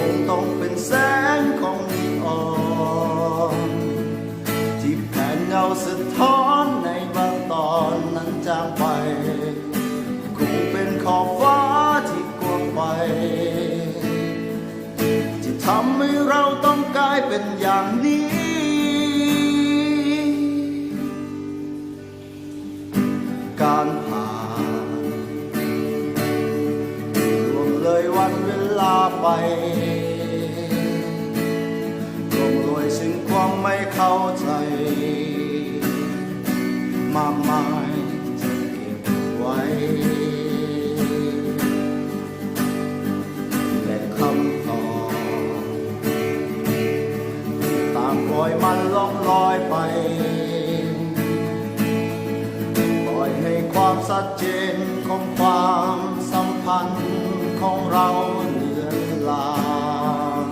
งต้องเป็นแสงของนีออนที่แผ่เงาสะท้อนในบางตอนนั้นจางไปคงเป็นขอบฟ้าที่กว้างไปที่ทำให้เราต้องกลายเป็นอย่างนี้การผ่านล่วงเลยวันเวลาไปล่วงโรยซึ่งความไม่เข้าใจมากมายจะเก็บไว้และคำตอบต่างปล่อยมันล่องลอยไปให้ความชัดเจนของความสัมพันธ์ของเราเลือนลาง